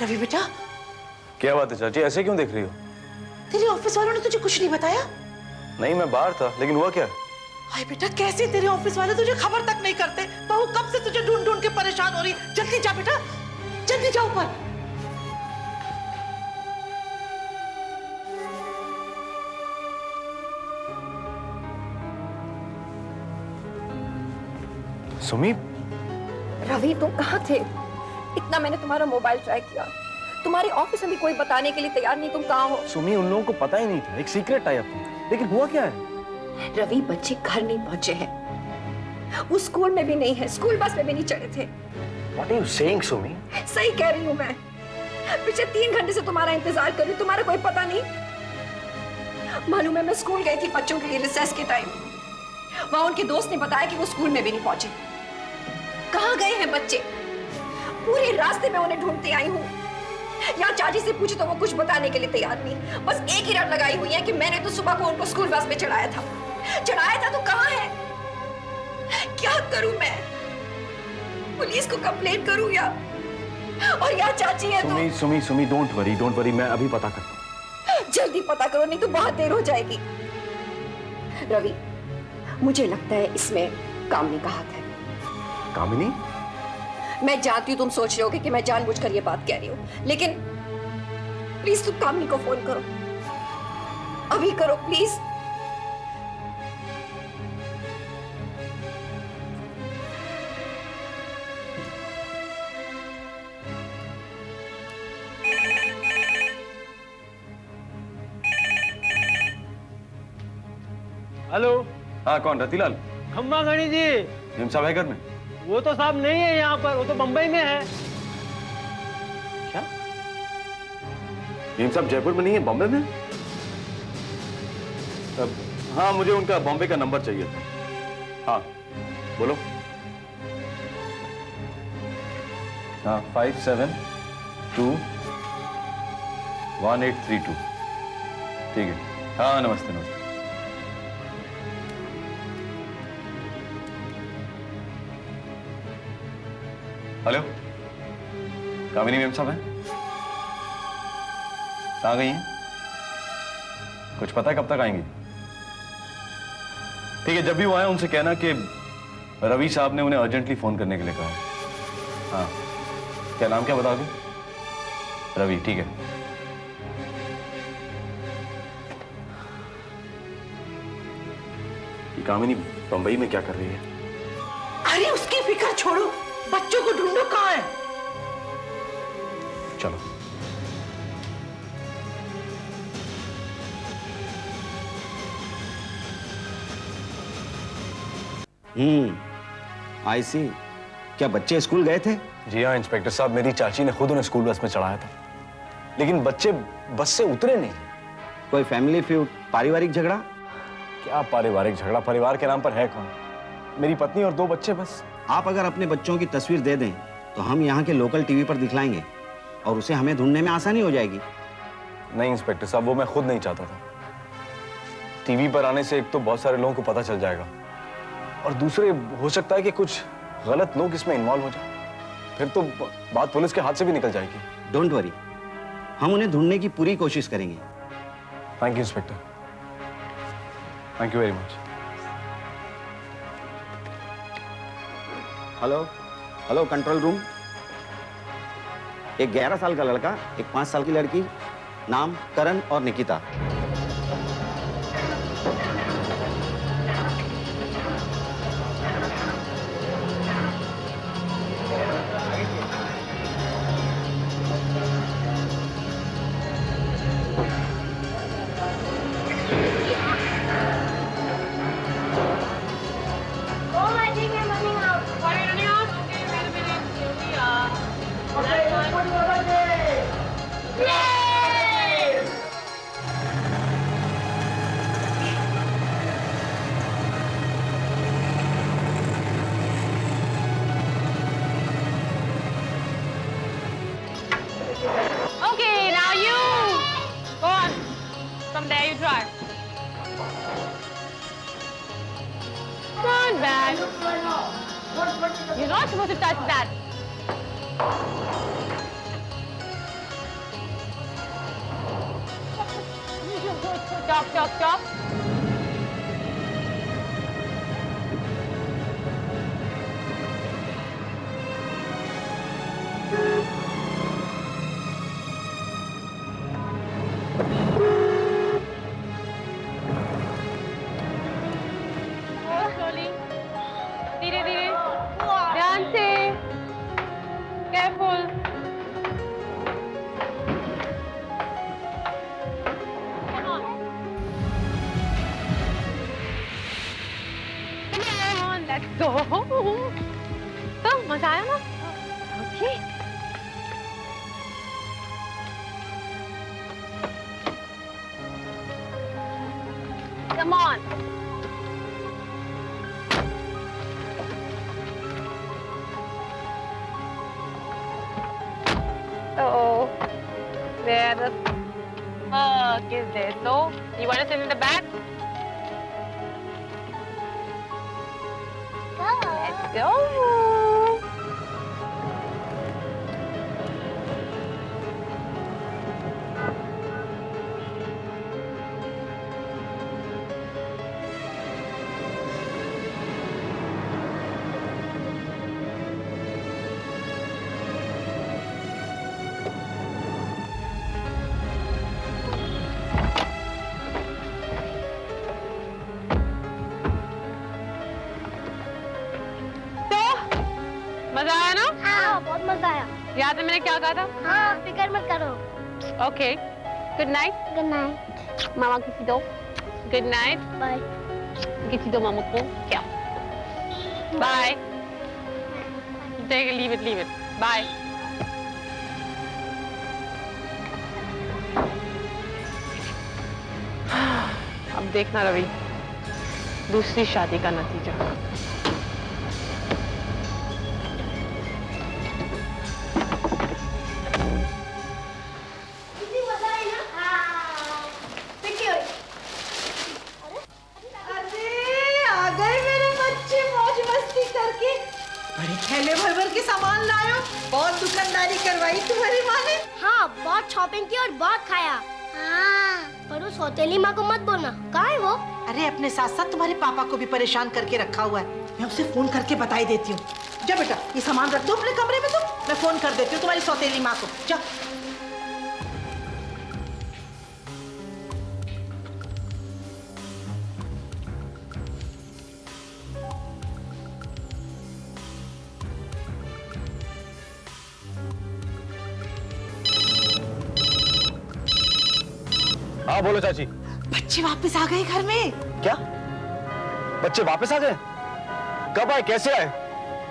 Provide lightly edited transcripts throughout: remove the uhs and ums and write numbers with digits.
रवि बेटा, क्या बात है चाची, ऐसे क्यों देख रही हो? तेरे ऑफिस वालों ने तुझे कुछ नहीं बताया? नहीं, मैं बाहर था, लेकिन हुआ क्या? हाय बेटा, कैसे तेरे ऑफिस वाले तुझे खबर तक नहीं करते? बहू कब से तुझे ढूंढ ढूंढ के परेशान हो रही। जल्दी जा बेटा, जल्दी जा ऊपर। सुमी, रवि तुम कहाँ थे? इतना मैंने तुम्हारा मोबाइल ट्राई किया, तुम्हारे ऑफिस में भी कोई बताने के लिए तैयार नहीं, तुम कहाँ हो? सुमी, उन लोगों को पता ही नहीं था, एक सीक्रेट टाई अप थी। लेकिन हुआ क्या है? रवि बच्चे घर नहीं पहुंचे हैं, वो स्कूल में भी नहीं है, स्कूल बस में भी नहीं चढ़े थे। What are you saying, Sumi? सही कह रही हूँ मैं, पिछले 3 घंटे से तुम्हारा इंतजार कर रही हूँ, तुम्हारा कोई पता नहीं। मालूम है मैं स्कूल गई थी बच्चों के लिए रिसेस के टाइम, वहां उनके दोस्त ने बताया कि वो स्कूल में भी नहीं पहुंचे। कहाँ गए हैं बच्चे? पूरे रास्ते में उन्हें ढूंढते आई हूँ। यहाँ चाची से पूछे तो वो कुछ बताने के लिए तैयार नहीं, बस एक ही रट लगाई हुई है कि मैंने तो सुबह को उनको स्कूल बस में चढ़ाया था तो कहाँ है? क्या करूं मैं? पुलिस को कंप्लेंट करूं या और यहाँ चाची है सुमी, तो सुमी, सुमी, डोंट वरी, मैं अभी पता करता हूँ। जल्दी पता करो, नहीं तो बहुत देर हो जाएगी। रवि, मुझे लगता है इसमें कामनी का हाथ है। कामिनी? मैं जानती हूँ तुम सोच रहे होगे कि मैं जानबूझकर ये बात कह रही हूँ, लेकिन प्लीज तुम कामनी को फोन करो, अभी करो प्लीज। हेलो। हाँ, कौन? रतीलाल? खम्मा गणी जी। हिम साहब है घर में? वो तो साहब नहीं है यहाँ पर, वो तो बंबई में है। क्या? हिम साहब जयपुर में नहीं है, बॉम्बे में? हाँ, मुझे उनका बॉम्बे का नंबर चाहिए था। हाँ, बोलो। हाँ, 5721 ठीक है। हाँ, नमस्ते नमस्ते। हेलो, कामिनी मैम साहब हैं? कहाँ गई हैं? कुछ पता है कब तक आएंगी? ठीक है, जब भी वो आए उनसे कहना कि रवि साहब ने उन्हें अर्जेंटली फोन करने के लिए कहा। हाँ, क्या नाम क्या बताओगे? रवि, ठीक है। ये कामिनी बंबई में क्या कर रही है? अरे उसकी फिक्र छोड़ो, बच्चों को ढूंढो, कहाँ है? चलो। आई सी। क्या बच्चे स्कूल गए थे? जी हाँ इंस्पेक्टर साहब, मेरी चाची ने खुद उन्हें स्कूल बस में चढ़ाया था, लेकिन बच्चे बस से उतरे नहीं। कोई फैमिली फ्यूड, पारिवारिक झगड़ा? क्या पारिवारिक झगड़ा? परिवार के नाम पर है कौन? मेरी पत्नी और 2 बच्चे बस। आप अगर अपने बच्चों की तस्वीर दे दें तो हम यहाँ के लोकल टीवी पर दिखलाएंगे और उसे हमें ढूंढने में आसानी हो जाएगी। नहीं इंस्पेक्टर साहब, वो मैं खुद नहीं चाहता था। टीवी पर आने से एक तो बहुत सारे लोगों को पता चल जाएगा, और दूसरे हो सकता है कि कुछ गलत लोग इसमें इन्वॉल्व हो जाए, फिर तो बात पुलिस के हाथ से भी निकल जाएगी। डोंट वरी, हम उन्हें ढूंढने की पूरी कोशिश करेंगे। Thank you inspector, thank you very much. Hello hello, control room. एक 11 साल का लड़का, एक 5 साल की लड़की, नाम करण और Nikita. From there you try. Come on, man. You're not supposed to touch that. Stop, stop, stop. Slowly. धीरे धीरे. ध्यान से. Careful. Come on. Come on, let's go. तो मजा आया ना? Okay. Come on. Oh, where the fuck is this? So, you want to sit in the back? Let's go. मजा आया ना? हाँ बहुत मजा आया। याद है मैंने क्या कहा था? हाँ फिक्र मत करो। Okay good night. Good night. मामा किसी दो. Good night. बाय। किसी दो मामा को क्या? बाय. Leave it bye. अब देखना रवि, दूसरी शादी का नतीजा. कितनी मजा आई ना? हाँ। पिटी हुई। अरे आ गए मेरे बच्चे मौज मस्ती करके। बड़े थैले भर भर के सामान लायो। बहुत दुकानदारी करवाई तुम्हारी माँ ने। हाँ बहुत शॉपिंग की और बहुत खाया। हाँ पर उस सौतेली माँ को मत बोलना। कहाँ है वो? अरे अपने साथ साथ तुम्हारे पापा को भी परेशान करके रखा हुआ है। मैं उसे फोन करके बता देती हूँ। जा बेटा ये सामान रख दो अपने कमरे में। तुम मैं फोन कर देती हूँ तुम्हारी सौतेली माँ को। जा। हाँ बोलो चाची. बच्चे वापस आ गए घर में। क्या? बच्चे वापस आ गए? कब आए, कैसे आए,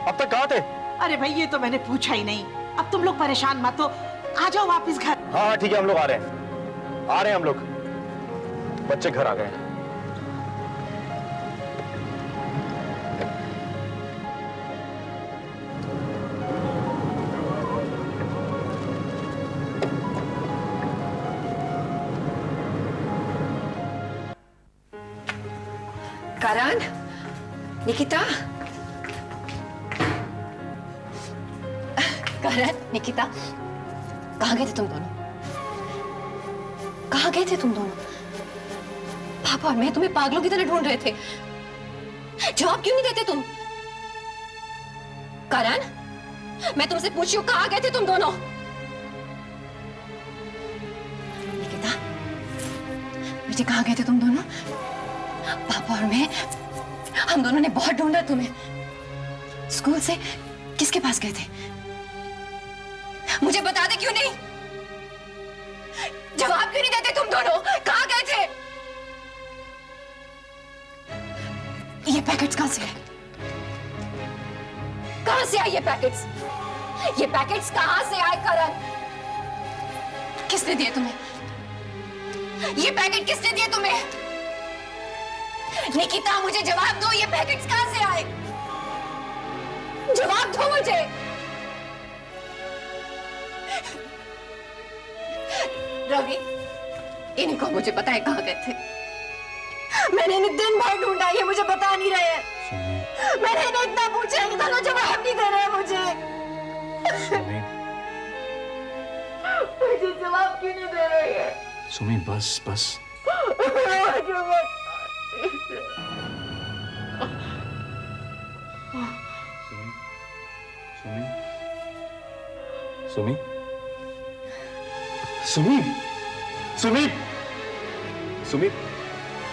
अब तक कहाँ थे? अरे भाई ये तो मैंने पूछा ही नहीं। अब तुम लोग परेशान मत हो, आ जाओ वापस घर। हाँ ठीक है, हम लोग आ रहे हैं हम लोग. बच्चे घर आ गए हैं. करण, निकिता, करण, निकिता, कहाँ गए थे तुम दोनों? कहाँ गए थे तुम दोनों? पापा और मैं तुम्हें पागलों की तरह ढूंढ रहे थे. जवाब क्यों नहीं देते तुम? करण, मैं तुमसे पूछी हूँ कहाँ गए थे तुम दोनों? निकिता, बेटे कहाँ गए थे तुम दोनों? पापा और मैं, हम दोनों ने बहुत ढूंढा तुम्हें. स्कूल से किसके पास गए थे? मुझे बता दे क्यों नहीं? जवाब क्यों नहीं देते तुम दोनों? कहाँ गए थे? ये पैकेट्स कहाँ से आए? कहाँ से आए ये पैकेट्स? ये पैकेट्स कहाँ से आए करण? किसने दिए तुम्हें? ये पैकेट किसने दिए तुम्हें? निकिता मुझे जवाब दो, ये पैकेट्स कहाँ से आए? जवाब दो मुझे. रवि, इनको मुझे पता है कहाँ गए थे. मैंने इन्हें दिन भर ढूंढा, ये मुझे बता नहीं रहे हैं. मैंने इन्हें इतना पूछा, ये दोनों जवाब नहीं दे रहे हैं मुझे. मुझे जवाब क्यों नहीं दे रहे हैं? सुमी बस बस. सुमी, सुमी, सुमी, सुमी,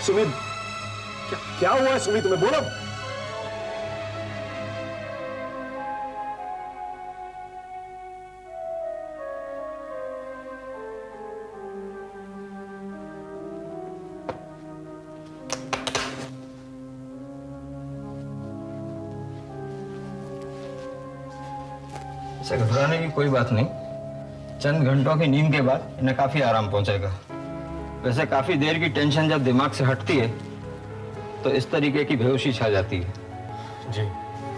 सुमी, क्या हुआ है सुमी, तुम्हें बोलो। ऐसे घबराने की कोई बात नहीं। चंद घंटों की नींद के बाद इन्हें काफी आराम पहुंचेगा। वैसे काफी देर की टेंशन जब दिमाग से हटती है तो इस तरीके की बेहोशी छा जाती है। जी।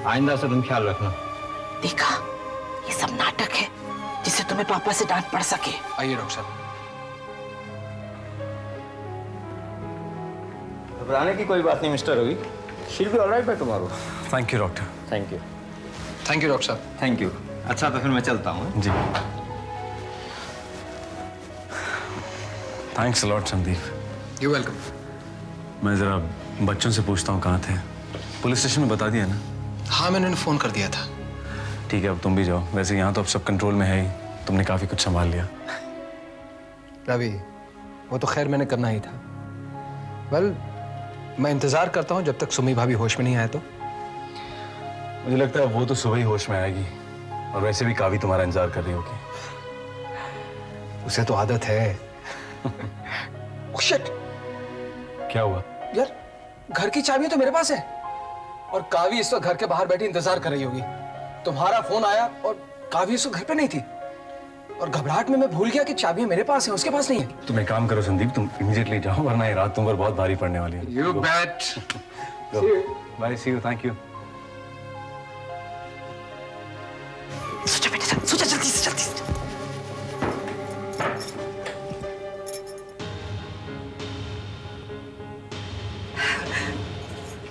आइंदा से तुम ख्याल रखना। देखा, ये सब नाटक है जिससे तुम्हें पापा से डांट पड़ सके। आइए डॉक्टर साहब। घबराने की कोई बात नहीं mister Ravi. She'll be alright by tomorrow. Thank you doctor. Thank you. Thank you doctor साहब। Thank you. अच्छा तो फिर मैं चलता हूँ। जी। Thanks a lot Sandeep. You welcome. मैं जरा बच्चों से पूछता हूँ कहाँ थे। पुलिस स्टेशन में बता दिया ना? हाँ, मैंने उन्हें फोन कर दिया था। ठीक है, अब तुम भी जाओ। वैसे यहाँ तो अब सब कंट्रोल में है ही, तुमने काफी कुछ संभाल लिया। रवि, वो तो खैर मैंने करना ही था। वेल, मैं इंतजार करता हूँ जब तक सुमी भाभी होश में नहीं आए तो। मुझे लगता है वो तो सुबह ही होश में आएगी, और वैसे भी कावी तुम्हारा इंतजार कर रही होगी। उसे तो आदत है। Oh, shit! क्या हुआ? यार, घर की चाबी तो मेरे पास है और कावी इस वक्त घर के बाहर बैठी इंतजार कर रही होगी। तुम्हारा फोन आया और कावी इस वक्त घर पे नहीं थी और घबराहट में मैं भूल गया कि चाबियां मेरे पास है, उसके पास नहीं है। तुम एक काम करो संदीप, तुम इमीडिएटली जाओ, वरना ये रात तुम पर बहुत भारी पड़ने वाली है। You bet. Bye, see you, thank you. सोचा बेटा, सोचा जल्दी से जल्दी से।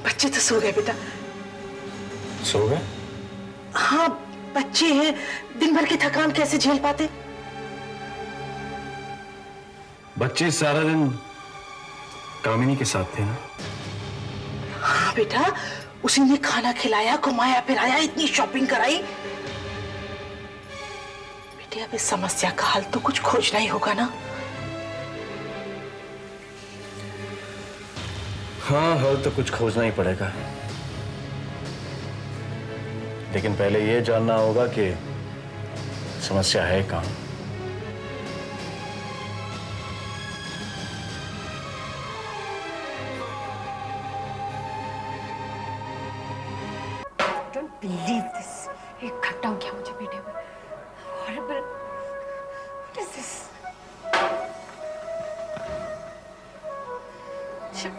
बच्चे तो सो गए बेटा। सो गए? हाँ, बच्चे हैं, दिन भर की थकान कैसे झेल पाते। बच्चे सारा दिन कामिनी के साथ थे ना? हाँ बेटा, उसी ने खाना खिलाया, घुमाया फिराया, इतनी शॉपिंग कराई। बेटे, अब इस समस्या का हल तो कुछ खोजना ही होगा ना। हाँ, हल तो कुछ खोजना ही पड़ेगा, लेकिन पहले ये जानना होगा कि समस्या है कहाँ। Don't believe this. एक घंटा हो गया मुझे बैठे हुए। Horrible. What is this? Shit.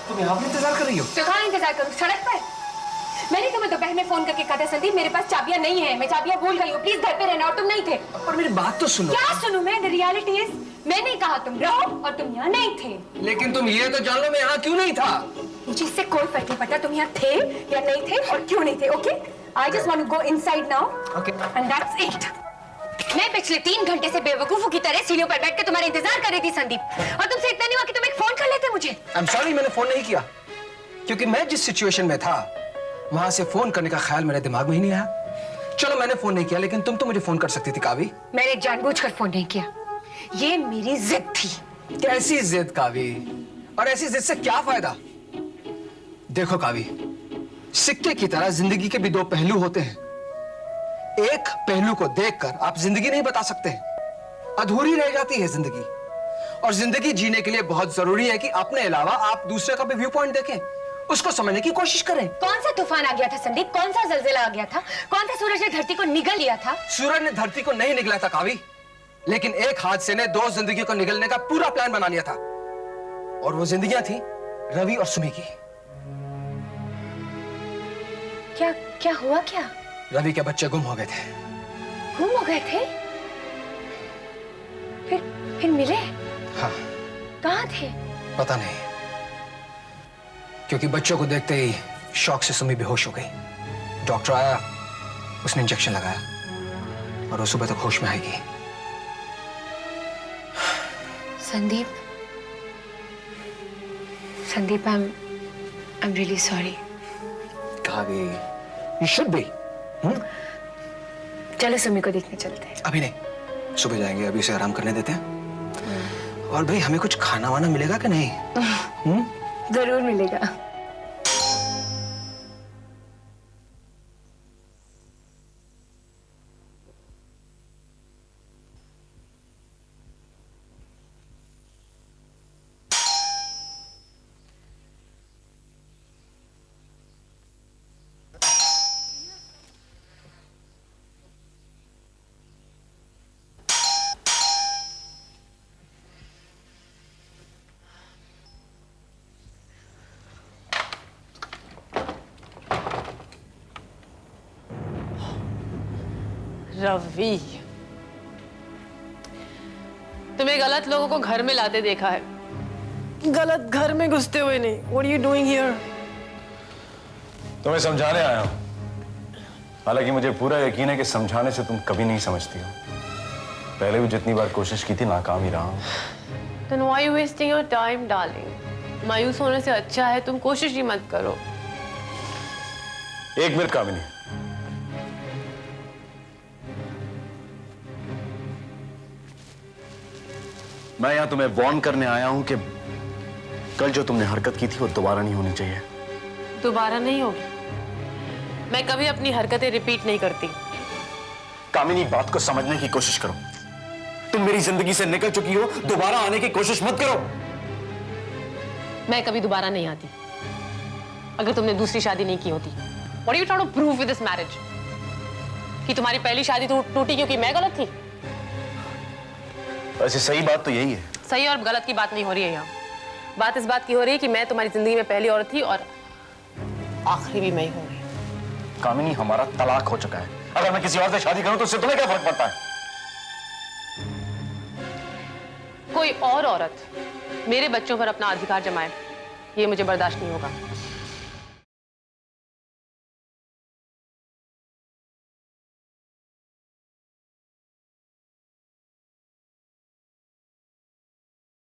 तुम यहाँ पे इंतजार कर रही हो? तो कहाँ इंतजार करूँ? सड़क पर? मैंने तुम्हें दोपहर में फोन करके कहा था संदीप मेरे पास चाबियां नहीं है, मैं चाबियां भूल गई हूँ, प्लीज घर पे रहना, और तुम नहीं थे। और मेरी बात तो सुनो। क्या सुनूं मैं? The reality is मैंने कहा तुम रहो और तुम यहाँ नहीं थे। लेकिन तुम ये तो जान लो मैं यहाँ क्यों नहीं था। मुझे इससे कोई फर्क नहीं पड़ता तुम यहाँ थे या नहीं थे और क्यों नहीं थे। Okay, I just want to go inside now and that's it. मैं पिछले 3 घंटे से बेवकूफों की तरह सीढ़ियों पर बैठ के तुम्हारा इंतजार कर रही थी संदीप, और तुमसे इतना नहीं हुआ कि तुम एक फोन कर लेते मुझे। आई एम सॉरी, मैंने फोन नहीं किया क्योंकि मैं जिस सिचुएशन में था वहां से फोन करने का ख्याल मेरे दिमाग में ही नहीं आया। चलो मैंने फोन नहीं किया, लेकिन तुम तो मुझे फोन कर सकती थी कावी। मैंने जानबूझकर फोन नहीं किया, ये मेरी जिद थी। कैसी जिद कावी? और ऐसी जिद से क्या फायदा? देखो कावी, सिक्के की तरह जिंदगी के भी 2 पहलू होते हैं। एक पहलू को देखकर आप जिंदगी नहीं बता सकते, अधूरी रह जाती है जिंदगी। और जिंदगी जीने के लिए बहुत जरूरी है कि अपने अलावा आप दूसरे का भी व्यू पॉइंट देखें, उसको समझने की कोशिश करें। कौन सा तूफान आ गया था संदीप? कौन सा जलजिला आ गया था? कौन सा सूरज ने धरती को निगल लिया था? सूरज ने धरती को नहीं निगला था कावी, लेकिन एक हादसे ने 2 जिंदगी को निगलने का पूरा प्लान बना लिया था, और वो जिंदगियां थी रवि और सुमी की। क्या क्या हुआ? क्या रवि के बच्चे गुम हो गए थे। गुम हो गए थे? फिर मिले? हाँ, कहाँ थे? पता नहीं, क्योंकि बच्चों को देखते ही शौक से सुमी बेहोश हो गई। डॉक्टर आया, उसने इंजेक्शन लगाया और वो सुबह तक होश में आएगी। Sandeep, Sandeep, I'm really sorry. Kavi, you should be. चलो सुमी को देखने चलते हैं। अभी नहीं, सुबह जाएंगे, अभी उसे आराम करने देते हैं। और भाई हमें कुछ खाना वाना मिलेगा कि नहीं? जरूर मिलेगा। रवि, तुम्हें गलत लोगों को घर में लाते देखा है, गलत घर में घुसते हुए नहीं। What are you doing here? तुम्हें समझाने आया हूं। हालांकि मुझे पूरा यकीन है कि समझाने से तुम कभी नहीं समझती हो। पहले भी जितनी बार कोशिश की थी, नाकाम ही रहा हूं। Then why are you wasting your time, darling? मायूस होने से अच्छा है तुम कोशिश ही मत करो। एक मिनट कामिनी, मैं यहां तुम्हें वार्न करने आया हूं कि कल जो तुमने हरकत की थी वो दोबारा नहीं होनी चाहिए। दोबारा नहीं होगी। मैं कभी अपनी हरकतें रिपीट नहीं करती। कामिनी, बात को समझने की कोशिश करो। तुम मेरी जिंदगी से निकल चुकी हो, दोबारा आने की कोशिश मत करो। मैं कभी दोबारा नहीं आती। अगर तुमने दूसरी शादी नहीं की होती। What are you trying to prove with this marriage? कि तुम्हारी पहली शादी टूटी क्योंकि मैं गलत थी? वैसे सही बात तो यही है। सही और गलत की बात नहीं हो रही है यहाँ। बात इस बात की हो रही है कि मैं तुम्हारी जिंदगी में पहली औरत थी और आखिरी भी मैं ही होंगी। कामिनी, हमारा तलाक हो चुका है। अगर मैं किसी और से शादी करूं तो उससे तुम्हें क्या फर्क पड़ता है? कोई और औरत मेरे बच्चों पर अपना अधिकार जमाए, ये मुझे बर्दाश्त नहीं होगा।